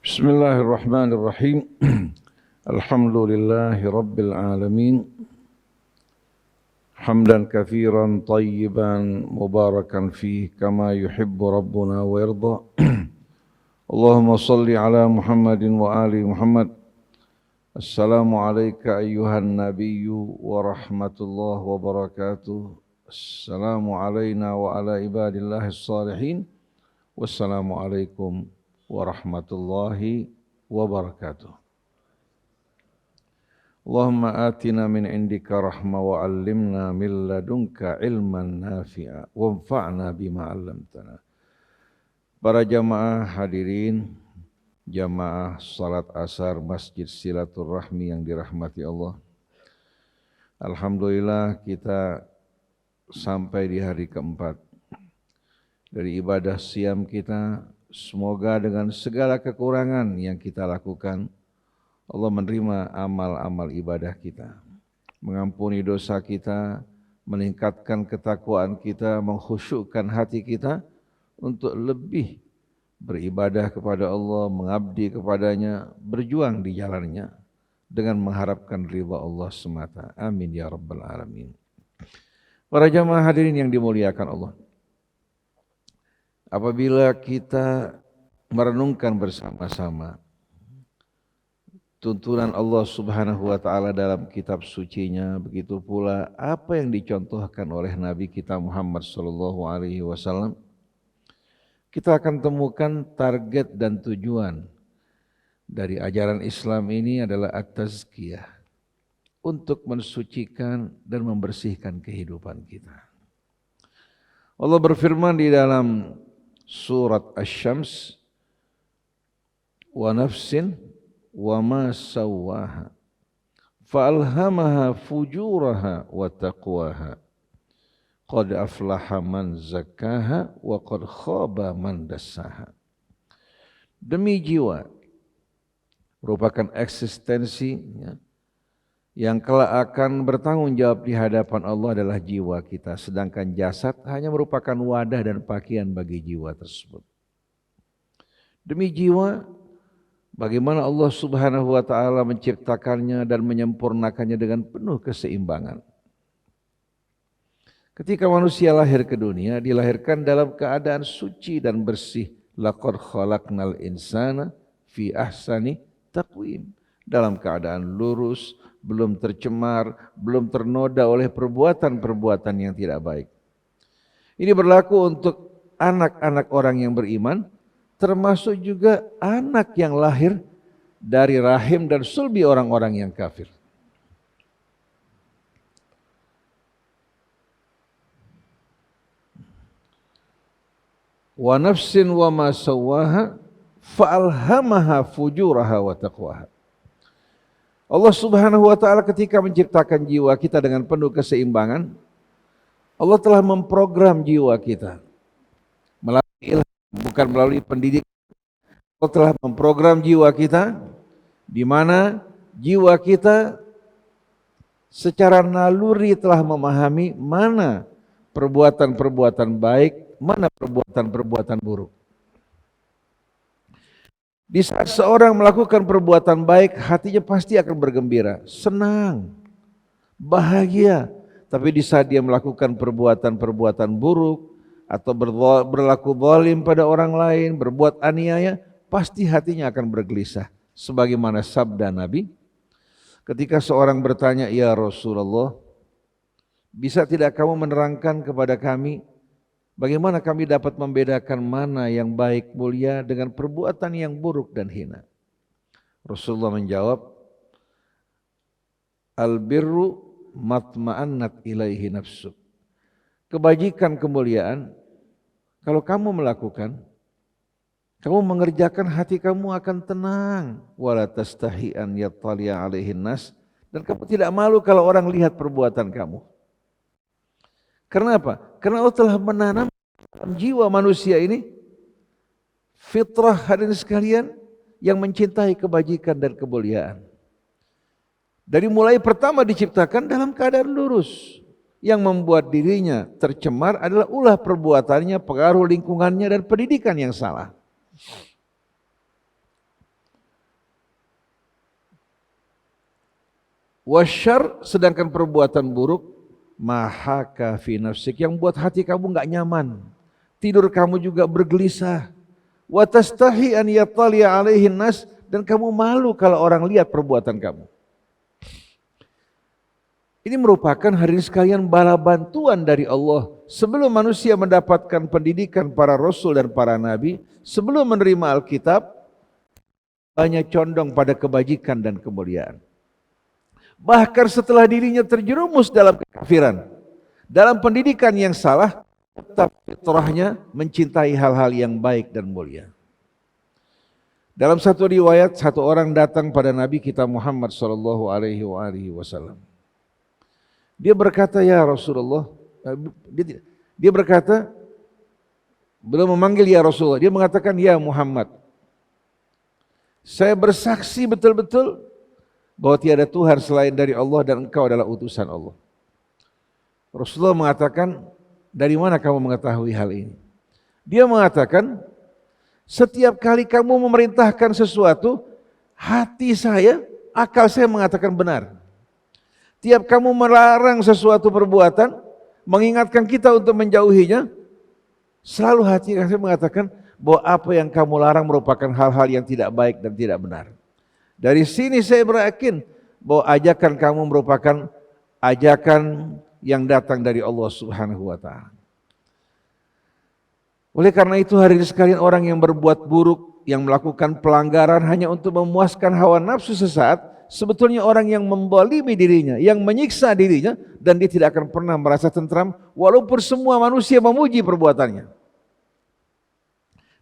Bismillahirrahmanirrahim. Alhamdulillahi rabbil alamin. Hamdan katsiran tayyiban mubarakan fihi kama yuhibbu rabbuna wa yarda. Allahumma salli ala Muhammadin wa ali Muhammad. Assalamu alayka ayyuhan nabiyyu wa rahmatullahi wa barakatuh. Assalamu alayna wa ala ibadillahi salihin. Wassalamu alaikum warahmatullahi wabarakatuh. Allahumma atina min indika rahma wa allimna min ladunka ilman nafi'a wanfa'na bima 'allamtana. Para jamaah hadirin, jamaah salat asar Masjid Silaturrahmi yang dirahmati Allah. Alhamdulillah kita sampai di hari keempat dari ibadah siam kita. Semoga dengan segala kekurangan yang kita lakukan, Allah menerima amal-amal ibadah kita, mengampuni dosa kita, meningkatkan ketakwaan kita, mengkhusyukkan hati kita untuk lebih beribadah kepada Allah, mengabdi kepadanya, berjuang di jalannya dengan mengharapkan ridha Allah semata. Amin ya rabbal alamin. Para jamaah hadirin yang dimuliakan Allah, apabila kita merenungkan bersama-sama tuntunan Allah Subhanahu wa taala dalam kitab sucinya, begitu pula apa yang dicontohkan oleh Nabi kita Muhammad sallallahu alaihi wasallam, kita akan temukan target dan tujuan dari ajaran Islam ini adalah at-tazkiyah, untuk mensucikan dan membersihkan kehidupan kita. Allah berfirman di dalam Surat Asy-Syams, wa nafsin wa ma sawwaha fa'alhamaha fujuraha wa taqwaha qad aflaha man zakkaha wa qad khaba man dassaha. Demi jiwa, merupakan eksistensi yang kelak akan bertanggung jawab di hadapan Allah adalah jiwa kita, sedangkan jasad hanya merupakan wadah dan pakaian bagi jiwa tersebut. Demi jiwa, bagaimana Allah Subhanahu wa taala menciptakannya dan menyempurnakannya dengan penuh keseimbangan. Ketika manusia lahir ke dunia, dilahirkan dalam keadaan suci dan bersih. Laqad khalaqnal insana fi ahsani taqwim. Dalam keadaan lurus, belum tercemar, belum ternoda oleh perbuatan-perbuatan yang tidak baik. Ini berlaku untuk anak-anak orang yang beriman, termasuk juga anak yang lahir dari rahim dan sulbi orang-orang yang kafir. Wa nafsin wa ma sawwaha fa'alhamaha fujuraha wa taqwaha. Allah Subhanahu wa taala ketika menciptakan jiwa kita dengan penuh keseimbangan, Allah telah memprogram jiwa kita melalui ilham, bukan melalui pendidikan. Allah telah memprogram jiwa kita, di mana jiwa kita secara naluri telah memahami mana perbuatan-perbuatan baik, mana perbuatan-perbuatan buruk. Di saat seorang melakukan perbuatan baik, hatinya pasti akan bergembira, senang, bahagia. Tapi di saat dia melakukan perbuatan-perbuatan buruk atau berlaku zalim pada orang lain, berbuat aniaya, pasti hatinya akan bergelisah. Sebagaimana sabda Nabi, ketika seorang bertanya, "Ya Rasulullah, bisa tidak kamu menerangkan kepada kami bagaimana kami dapat membedakan mana yang baik mulia dengan perbuatan yang buruk dan hina?" Rasulullah menjawab, "Al-birru matma'annat ilaihi nafsuk." Kebajikan, kemuliaan, kalau kamu melakukan, kamu mengerjakan, hati kamu akan tenang. Wala tastahi an yattali'a alaihin nas, dan kamu tidak malu kalau orang lihat perbuatan kamu. Karena apa? Karena Allah telah menanam dalam jiwa manusia ini fitrah, hadirin sekalian, yang mencintai kebajikan dan kemuliaan. Dari mulai pertama diciptakan dalam keadaan lurus. Yang membuat dirinya tercemar adalah ulah perbuatannya, pengaruh lingkungannya, dan pendidikan yang salah. Wasyarr, sedangkan perbuatan buruk, mahaka fi nafsik, yang buat hati kamu nggak nyaman, tidur kamu juga bergelisah. Wa tastahi an yattali alaihin nas, dan kamu malu kalau orang lihat perbuatan kamu. Ini merupakan hadirin sekalian bala bantuan dari Allah. Sebelum manusia mendapatkan pendidikan para rasul dan para nabi, sebelum menerima Alkitab, banyak condong pada kebajikan dan kemuliaan. Bahkan setelah dirinya terjerumus dalam kekafiran, dalam pendidikan yang salah, tetap fitrahnya mencintai hal-hal yang baik dan mulia. Dalam satu riwayat, satu orang datang pada Nabi kita Muhammad SAW. Dia berkata, ya Rasulullah, dia berkata, belum memanggil ya Rasulullah, dia mengatakan, ya Muhammad, saya bersaksi betul-betul bahwa tiada Tuhan selain dari Allah dan engkau adalah utusan Allah. Rasulullah mengatakan, dari mana kamu mengetahui hal ini? Dia mengatakan, setiap kali kamu memerintahkan sesuatu, hati saya, akal saya mengatakan benar. Tiap kamu melarang sesuatu perbuatan, mengingatkan kita untuk menjauhinya, selalu hati saya mengatakan bahwa apa yang kamu larang merupakan hal-hal yang tidak baik dan tidak benar. Dari sini saya berakin bahwa ajakan kamu merupakan ajakan yang datang dari Allah Subhanahu wa Ta'ala. Oleh karena itu, hari ini sekalian, orang yang berbuat buruk, yang melakukan pelanggaran hanya untuk memuaskan hawa nafsu sesaat, sebetulnya orang yang membalimi dirinya, yang menyiksa dirinya, dan dia tidak akan pernah merasa tentram walaupun semua manusia memuji perbuatannya.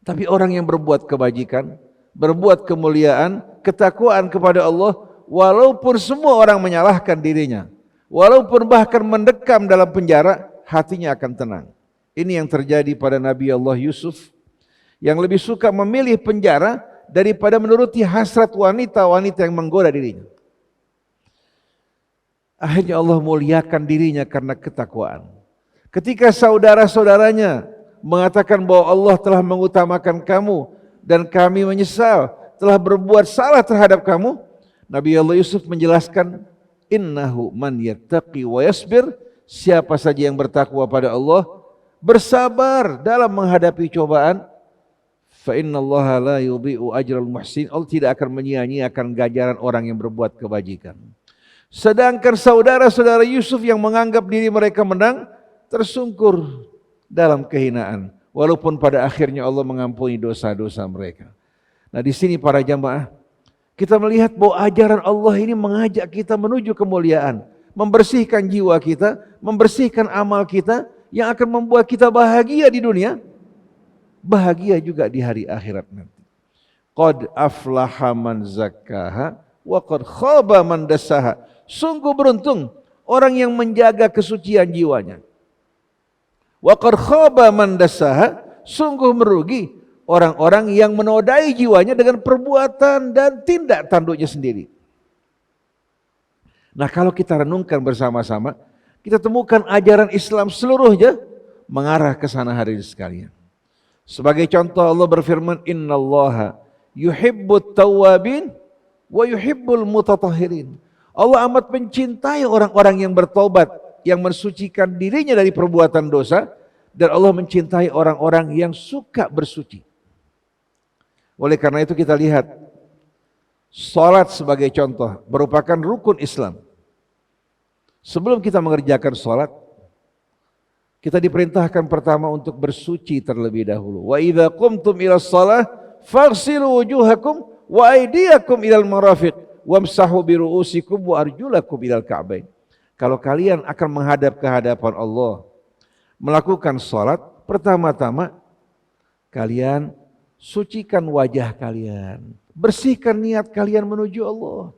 Tapi orang yang berbuat kebajikan, berbuat kemuliaan, ketakwaan kepada Allah, walaupun semua orang menyalahkan dirinya, walaupun bahkan mendekam dalam penjara, hatinya akan tenang. Ini yang terjadi pada Nabi Allah Yusuf, yang lebih suka memilih penjara daripada menuruti hasrat wanita-wanita yang menggoda dirinya. Akhirnya Allah muliakan dirinya karena ketakwaan. Ketika saudara-saudaranya mengatakan bahwa Allah telah mengutamakan kamu dan kami menyesal telah berbuat salah terhadap kamu, Nabi Allah Yusuf menjelaskan, innahu man yattaqi wa yasbir, siapa saja yang bertakwa pada Allah, bersabar dalam menghadapi cobaan, fa innallaha la yudhi'u ajral muhsin, Allah tidak akan menyia-nyiakan ganjaran orang yang berbuat kebajikan. Sedangkan saudara-saudara Yusuf yang menganggap diri mereka menang, tersungkur dalam kehinaan, walaupun pada akhirnya Allah mengampuni dosa-dosa mereka. Nah, di sini para jamaah, kita melihat bahwa ajaran Allah ini mengajak kita menuju kemuliaan, membersihkan jiwa kita, membersihkan amal kita, yang akan membuat kita bahagia di dunia, bahagia juga di hari akhirat nanti. Qad aflaha man zakkaha wa qad khaba man dassaha. Sungguh beruntung orang yang menjaga kesucian jiwanya. Wa qad khaba man dassaha, sungguh merugi orang-orang yang menodai jiwanya dengan perbuatan dan tindak tanduknya sendiri. Nah, kalau kita renungkan bersama-sama, kita temukan ajaran Islam seluruhnya mengarah ke sana hari ini sekalian. Sebagai contoh, Allah berfirman, innallaha yuhibbut tawwabin wa yuhibbul mutatahhirin. Allah amat mencintai orang-orang yang bertobat, yang mensucikan dirinya dari perbuatan dosa, dan Allah mencintai orang-orang yang suka bersuci. Oleh karena itu kita lihat, salat sebagai contoh merupakan rukun Islam. Sebelum kita mengerjakan salat, kita diperintahkan pertama untuk bersuci terlebih dahulu. Wa idza qumtum ila shalah faghsilu wujuhakum wa aydiyakum ilal marafiq wamsahu bi ru'usikum wa arjulakum ilal ka'bain. Kalau kalian akan menghadap ke hadapan Allah, melakukan salat, pertama-tama kalian sucikan wajah kalian, bersihkan niat kalian menuju Allah.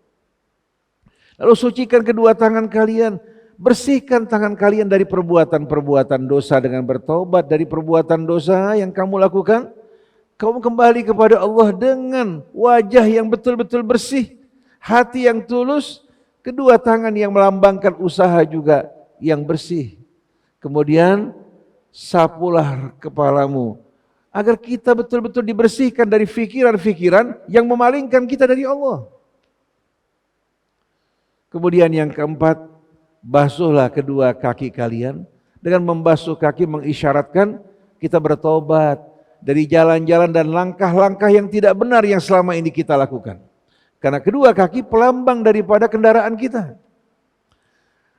Lalu sucikan kedua tangan kalian, bersihkan tangan kalian dari perbuatan-perbuatan dosa dengan bertobat dari perbuatan dosa yang kamu lakukan. Kamu kembali kepada Allah dengan wajah yang betul-betul bersih, hati yang tulus, kedua tangan yang melambangkan usaha juga yang bersih. Kemudian sapulah kepalamu agar kita betul-betul dibersihkan dari fikiran-fikiran yang memalingkan kita dari Allah. Kemudian yang keempat, basuhlah kedua kaki kalian. Dengan membasuh kaki mengisyaratkan kita bertobat dari jalan-jalan dan langkah-langkah yang tidak benar yang selama ini kita lakukan. Karena kedua kaki pelambang daripada kendaraan kita.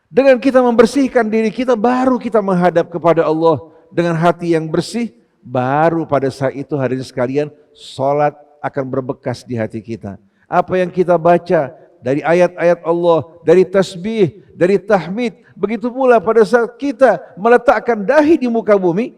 Dengan kita membersihkan diri kita, baru kita menghadap kepada Allah dengan hati yang bersih. Baru pada saat itu hadirin sekalian, salat akan berbekas di hati kita. Apa yang kita baca dari ayat-ayat Allah, dari tasbih, dari tahmid, begitu pula pada saat kita meletakkan dahi di muka bumi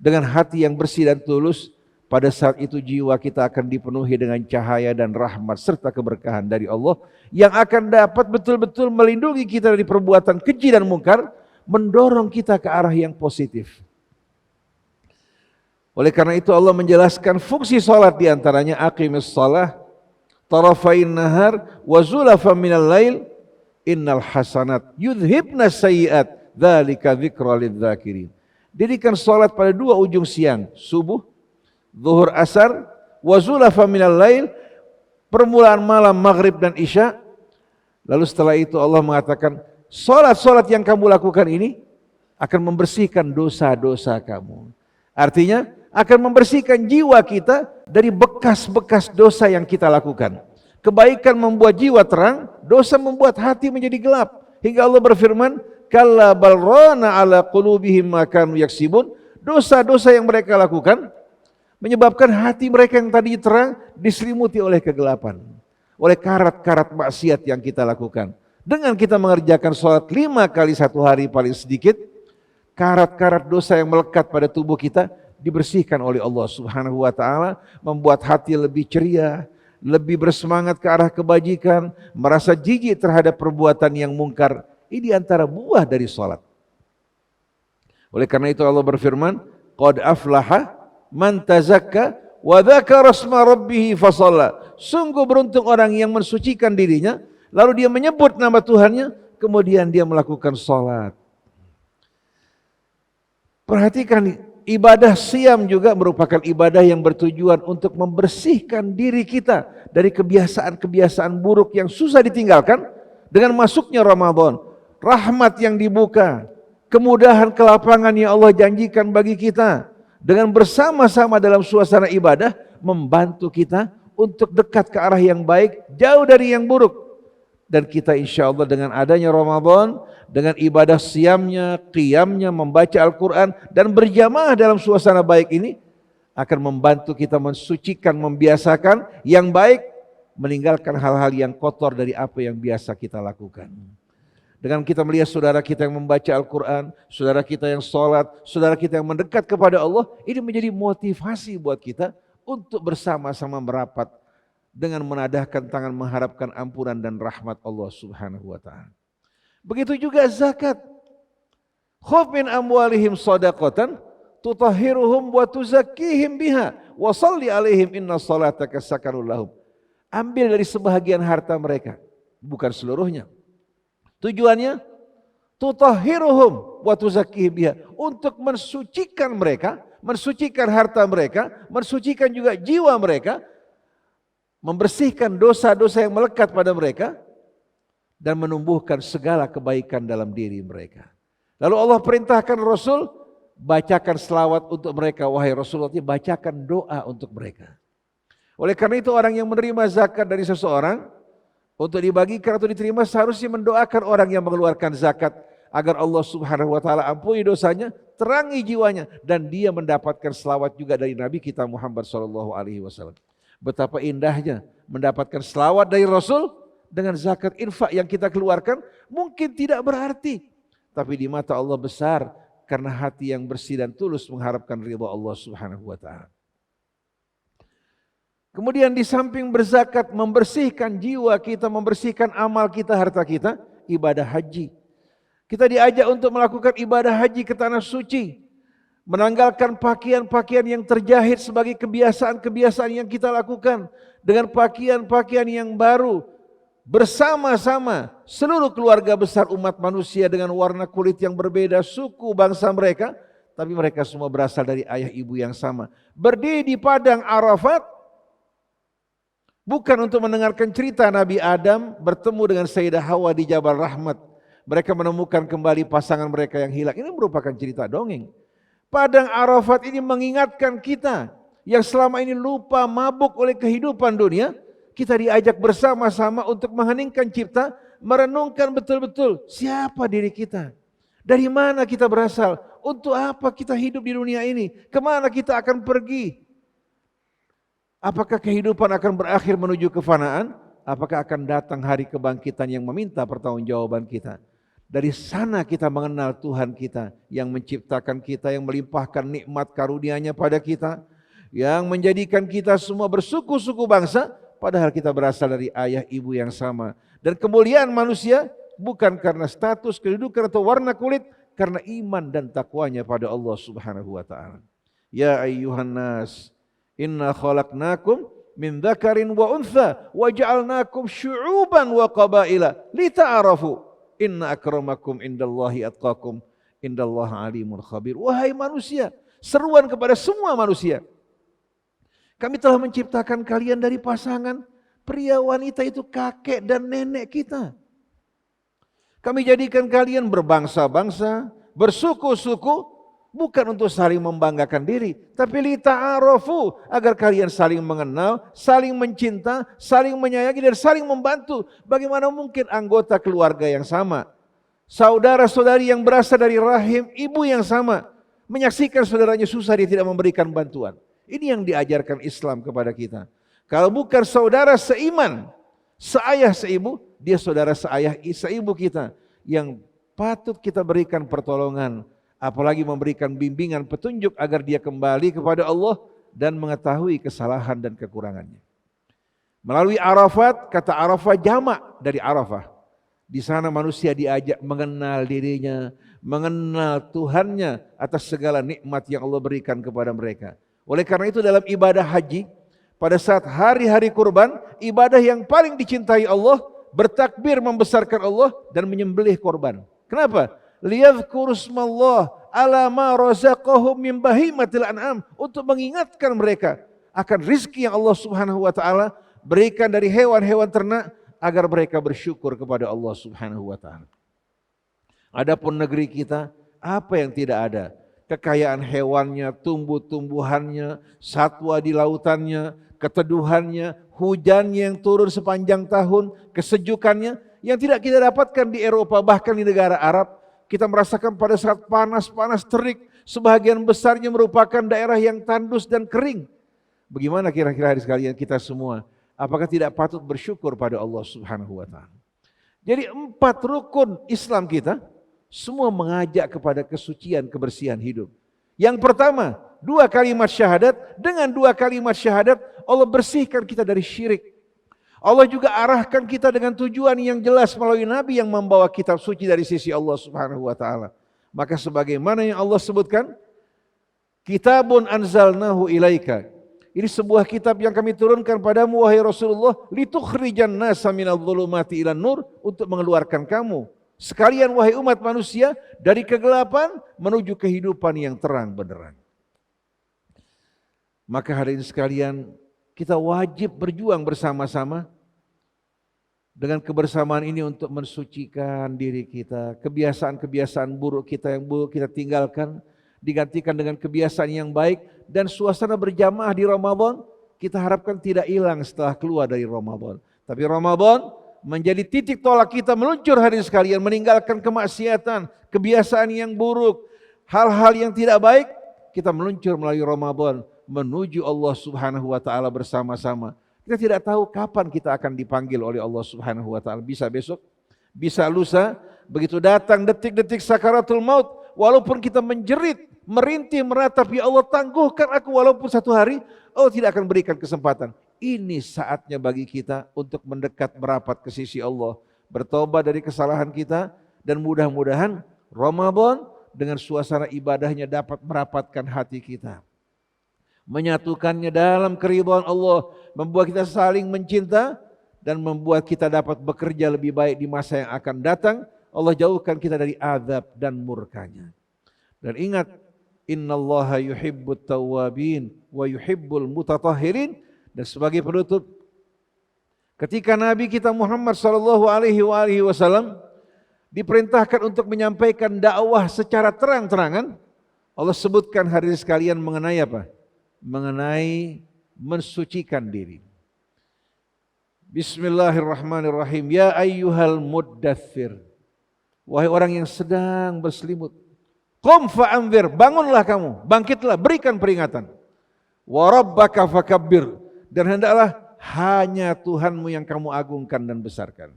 dengan hati yang bersih dan tulus, pada saat itu jiwa kita akan dipenuhi dengan cahaya dan rahmat serta keberkahan dari Allah yang akan dapat betul-betul melindungi kita dari perbuatan keji dan mungkar, mendorong kita ke arah yang positif. Oleh karena itu Allah menjelaskan fungsi salat di antaranya aqimis shalah tarafain nahar wa zulafan minal lail innal hasanat yudhibna sayyiat dzalika dzikra lidzakirin. Dirikan salat pada dua ujung siang, subuh, zuhur, asar, wa zulafan minal lail, permulaan malam maghrib dan isya. Lalu setelah itu Allah mengatakan salat-salat yang kamu lakukan ini akan membersihkan dosa-dosa kamu. Artinya akan membersihkan jiwa kita dari bekas-bekas dosa yang kita lakukan. Kebaikan membuat jiwa terang, dosa membuat hati menjadi gelap. Hingga Allah berfirman, kalla bal rana ala qulubihim ma kanu yaksibun. Dosa-dosa yang mereka lakukan menyebabkan hati mereka yang tadi terang diselimuti oleh kegelapan, oleh karat-karat maksiat yang kita lakukan. Dengan kita mengerjakan sholat 5 kali satu hari paling sedikit, karat-karat dosa yang melekat pada tubuh kita dibersihkan oleh Allah Subhanahu wa taala, membuat hati lebih ceria, lebih bersemangat ke arah kebajikan, merasa jijik terhadap perbuatan yang mungkar. Ini antara buah dari salat. Oleh karena itu Allah berfirman, qad aflaha man tazakka wa dzakara asma rabbih fasalla. Sungguh beruntung orang yang mensucikan dirinya, lalu dia menyebut nama Tuhannya, kemudian dia melakukan salat. Perhatikan, ibadah siam juga merupakan ibadah yang bertujuan untuk membersihkan diri kita dari kebiasaan-kebiasaan buruk yang susah ditinggalkan. Dengan masuknya Ramadan, rahmat yang dibuka, kemudahan kelapangan yang Allah janjikan bagi kita, dengan bersama-sama dalam suasana ibadah membantu kita untuk dekat ke arah yang baik, jauh dari yang buruk. Dan kita insya Allah dengan adanya Ramadan, dengan ibadah siamnya, qiyamnya, membaca Al-Quran dan berjamaah dalam suasana baik ini akan membantu kita mensucikan, membiasakan yang baik, meninggalkan hal-hal yang kotor dari apa yang biasa kita lakukan. Dengan kita melihat saudara kita yang membaca Al-Quran, saudara kita yang sholat, saudara kita yang mendekat kepada Allah, ini menjadi motivasi buat kita untuk bersama-sama merapat dengan menadahkan tangan mengharapkan ampunan dan rahmat Allah Subhanahu wa taala. Begitu juga zakat. Khudh min amwalihim shadaqatan tutahhiruhum wa tuzakkihim biha wa shalli alaihim inna salataka sakanun lahum. Ambil dari sebahagian harta mereka, bukan seluruhnya. Tujuannya tutahhiruhum wa tuzakkihim biha, untuk mensucikan mereka, mensucikan harta mereka, mensucikan juga jiwa mereka, membersihkan dosa-dosa yang melekat pada mereka dan menumbuhkan segala kebaikan dalam diri mereka. Lalu Allah perintahkan Rasul, bacakan selawat untuk mereka, wahai Rasulullah, bacakan doa untuk mereka. Oleh karena itu orang yang menerima zakat dari seseorang untuk dibagikan atau diterima seharusnya mendoakan orang yang mengeluarkan zakat agar Allah Subhanahu wa taala ampuni dosanya, terangi jiwanya, dan dia mendapatkan selawat juga dari Nabi kita Muhammad SAW. Betapa indahnya mendapatkan selawat dari Rasul dengan zakat infak yang kita keluarkan mungkin tidak berarti, tapi di mata Allah besar karena hati yang bersih dan tulus mengharapkan ridha Allah Subhanahu wa taala. Kemudian di samping berzakat membersihkan jiwa kita, membersihkan amal kita, harta kita, ibadah haji. Kita diajak untuk melakukan ibadah haji ke tanah suci, menanggalkan pakaian-pakaian yang terjahit sebagai kebiasaan-kebiasaan yang kita lakukan dengan pakaian-pakaian yang baru, bersama-sama seluruh keluarga besar umat manusia dengan warna kulit yang berbeda, suku bangsa mereka, tapi mereka semua berasal dari ayah ibu yang sama. Berdiri di padang Arafat, Bukan untuk mendengarkan cerita Nabi Adam bertemu dengan Sayyidah Hawa di Jabal Rahmat. Mereka menemukan kembali pasangan mereka yang hilang. Ini merupakan cerita dongeng. Padang Arafat ini mengingatkan kita yang selama ini lupa mabuk oleh kehidupan dunia. Kita diajak bersama-sama untuk mengheningkan cipta, merenungkan betul-betul siapa diri kita. Dari mana kita berasal? Untuk apa kita hidup di dunia ini? Kemana kita akan pergi? Apakah kehidupan akan berakhir menuju kefanaan? Apakah akan datang hari kebangkitan yang meminta pertanggungjawaban kita? Dari sana kita mengenal Tuhan kita yang menciptakan kita, yang melimpahkan nikmat karunia-Nya pada kita, yang menjadikan kita semua bersuku-suku bangsa, padahal kita berasal dari ayah ibu yang sama. Dan kemuliaan manusia bukan karena status, kedudukan atau warna kulit, karena iman dan takwanya pada Allah Subhanahu wa taala. Ya ayyuhan nas, inna khalaqnakum min dzakarin wa untha wa ja'alnakum syu'uban wa qabaila lita'arafu inna akramakum indallahi atqakum indallahi alimul khabir. Wahai manusia, seruan kepada semua manusia. Kami telah menciptakan kalian dari pasangan pria wanita, itu kakek dan nenek kita. Kami jadikan kalian berbangsa-bangsa, bersuku-suku, bukan untuk saling membanggakan diri, tapi lita'arafu, agar kalian saling mengenal, saling mencinta, saling menyayangi, dan saling membantu. Bagaimana mungkin anggota keluarga yang sama, saudara-saudari yang berasal dari rahim ibu yang sama, menyaksikan saudaranya susah, dia tidak memberikan bantuan. Ini yang diajarkan Islam kepada kita. Kalau bukan saudara seiman, seayah seibu, dia saudara seayah seibu kita, yang patut kita berikan pertolongan, apalagi memberikan bimbingan petunjuk agar dia kembali kepada Allah dan mengetahui kesalahan dan kekurangannya. Melalui Arafat, kata Arafah jamak dari Arafah. Di sana manusia diajak mengenal dirinya, mengenal Tuhannya atas segala nikmat yang Allah berikan kepada mereka. Oleh karena itu dalam ibadah haji, pada saat hari-hari kurban, ibadah yang paling dicintai Allah, bertakbir membesarkan Allah dan menyembelih korban. Kenapa? Liyadhkuru ismallah ala ma razaqahum min bahimatil an'am, untuk mengingatkan mereka akan rizki yang Allah Subhanahu wa taala berikan dari hewan-hewan ternak, agar mereka bersyukur kepada Allah Subhanahu wa taala. Adapun negeri kita, apa yang tidak ada? Kekayaan hewannya, tumbuh-tumbuhannya, satwa di lautannya, keteduhannya, hujannya yang turun sepanjang tahun, kesejukannya yang tidak kita dapatkan di Eropa, bahkan di negara Arab. Kita merasakan pada saat panas-panas terik, sebagian besarnya merupakan daerah yang tandus dan kering. Bagaimana kira-kira hari sekalian kita semua? Apakah tidak patut bersyukur pada Allah Subhanahu wa taala? Jadi 4 rukun Islam kita semua mengajak kepada kesucian, kebersihan hidup. Yang pertama, 2 kalimat syahadat. Dengan 2 kalimat syahadat Allah bersihkan kita dari syirik. Allah juga arahkan kita dengan tujuan yang jelas melalui Nabi yang membawa kitab suci dari sisi Allah Subhanahu wa taala. Maka sebagaimana yang Allah sebutkan, kitabun anzalnahu ilaika. Ini sebuah kitab yang kami turunkan padamu wahai Rasulullah, litukhrijan nasa minadh dhulumati ilan nur, untuk mengeluarkan kamu sekalian wahai umat manusia dari kegelapan menuju kehidupan yang terang benderang. Maka hari ini sekalian, kita wajib berjuang bersama-sama dengan kebersamaan ini untuk mensucikan diri kita. Kebiasaan-kebiasaan buruk kita yang buruk kita tinggalkan, digantikan dengan kebiasaan yang baik, dan suasana berjamaah di Ramadan kita harapkan tidak hilang setelah keluar dari Ramadan. Tapi Ramadan menjadi titik tolak kita meluncur hari ini sekalian, meninggalkan kemaksiatan, kebiasaan yang buruk, hal-hal yang tidak baik. Kita meluncur melalui Ramadan menuju Allah Subhanahu wa taala bersama-sama. Kita tidak tahu kapan kita akan dipanggil oleh Allah Subhanahu wa taala. Bisa besok, bisa lusa. Begitu datang detik-detik sakaratul maut, walaupun kita menjerit, merintih, meratap, ya Allah tangguhkan aku walaupun 1 hari, Allah tidak akan berikan kesempatan. Ini saatnya bagi kita untuk mendekat merapat ke sisi Allah, bertobat dari kesalahan kita, dan mudah-mudahan Ramadan dengan suasana ibadahnya dapat merapatkan hati kita, menyatukannya dalam keridhaan Allah, membuat kita saling mencinta, dan membuat kita dapat bekerja lebih baik di masa yang akan datang. Allah jauhkan kita dari azab dan murkanya. Dan ingat, innallaha yuhibbut tawwabin wa yuhibbul mutatahhirin. Dan sebagai penutup, Ketika Nabi kita Muhammad sallallahu alaihi wasallam diperintahkan untuk menyampaikan dakwah secara terang-terangan, Allah sebutkan hadirin sekalian mengenai apa? Mengenai mensucikan diri. Bismillahirrahmanirrahim. Ya ayyuhal muddathir. Wahai orang yang sedang berselimut. Qum fa'anzir, bangunlah kamu, bangkitlah, berikan peringatan. Wa rabbaka fakabbir, dan hendaklah hanya Tuhanmu yang kamu agungkan dan besarkan.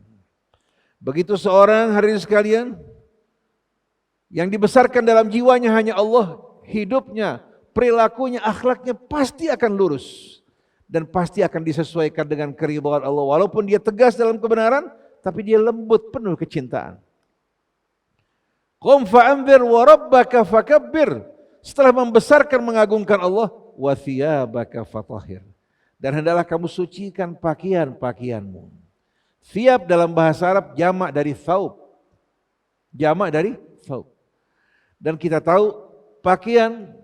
Begitu seorang hadirin sekalian yang dibesarkan dalam jiwanya hanya Allah, hidupnya, perilakunya, akhlaknya pasti akan lurus dan pasti akan disesuaikan dengan keridhaan Allah. Walaupun dia tegas dalam kebenaran, tapi dia lembut, penuh kecintaan. Qum fa'anzir wa rabbaka fakabbir. Setelah membesarkan mengagungkan Allah, wa thiyabaka fatahhir. Dan hendaklah kamu sucikan pakaian-pakaianmu. Thiyab dalam bahasa Arab jamak dari thawb. Jamak dari thawb. Dan kita tahu pakaian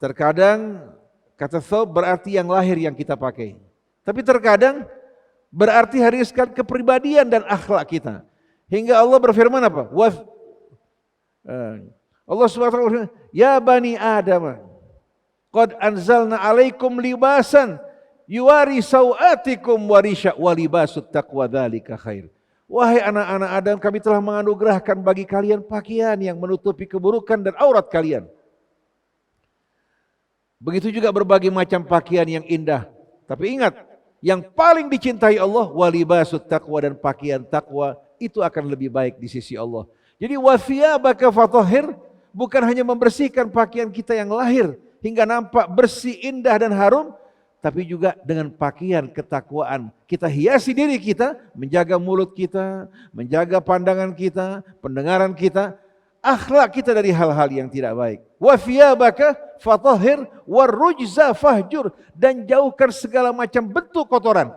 terkadang kata thawb berarti yang lahir yang kita pakai. Tapi terkadang berarti hariskan kepribadian dan akhlak kita. Hingga Allah berfirman apa? Allah SWT berfirman, ya bani Adam, qad anzalna alaikum libasan yuwari sawatikum warisha walibasut taqwa dzalika khair. Wahai anak-anak Adam, kami telah menganugerahkan bagi kalian pakaian yang menutupi keburukan dan aurat kalian. Begitu juga berbagai macam pakaian yang indah. Tapi ingat, yang paling dicintai Allah walibasut taqwa, dan pakaian takwa itu akan lebih baik di sisi Allah. Jadi wa thiyabaka fatahhir bukan hanya membersihkan pakaian kita yang lahir hingga nampak bersih, indah dan harum, tapi juga dengan pakaian ketakwaan. Kita hiasi diri kita, menjaga mulut kita, menjaga pandangan kita, pendengaran kita, akhlak kita dari hal-hal yang tidak baik. Wa thiyabaka fatahhir warrujza fahjur, dan jauhkan segala macam bentuk kotoran.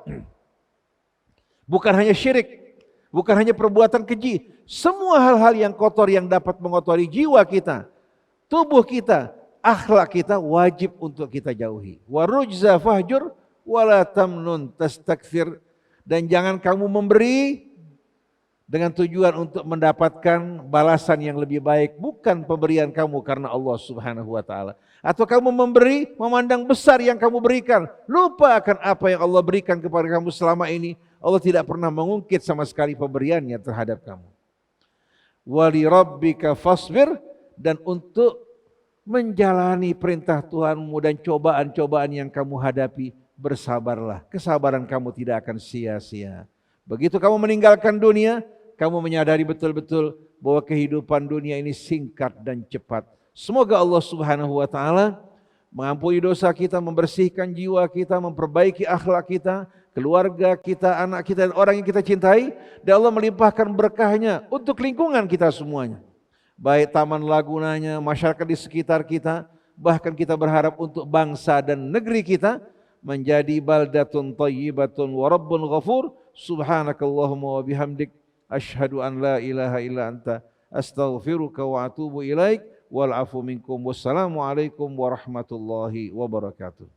Bukan hanya syirik, bukan hanya perbuatan keji, semua hal-hal yang kotor yang dapat mengotori jiwa kita, tubuh kita, akhlak kita wajib untuk kita jauhi. Warujza fahjur wala tamnun tastakthir, dan jangan kamu memberi dengan tujuan untuk mendapatkan balasan yang lebih baik, bukan pemberian kamu karena Allah Subhanahu wa taala. Atau kamu memberi memandang besar yang kamu berikan, lupa akan apa yang Allah berikan kepada kamu selama ini. Allah tidak pernah mengungkit sama sekali pemberiannya terhadap kamu. Wali rabbika fasbir, dan untuk menjalani perintah Tuhanmu dan cobaan-cobaan yang kamu hadapi, bersabarlah. Kesabaran kamu tidak akan sia-sia. Begitu kamu meninggalkan dunia, kamu menyadari betul-betul bahwa kehidupan dunia ini singkat dan cepat. Semoga Allah Subhanahu wa taala mengampuni dosa kita, membersihkan jiwa kita, memperbaiki akhlak kita, keluarga kita, anak kita, dan orang yang kita cintai, dan Allah melimpahkan berkahnya untuk lingkungan kita semuanya. Baik Taman Lagunanya, masyarakat di sekitar kita, bahkan kita berharap untuk bangsa dan negeri kita menjadi baldatun thayyibatun wa rabbun ghafur. Subhanakallahumma wa bihamdik, asyhadu an la ilaha illa anta, astaghfiruka wa atubu ilaik, wal afu minkum. Wassalamu alaikum warahmatullahi wabarakatuh.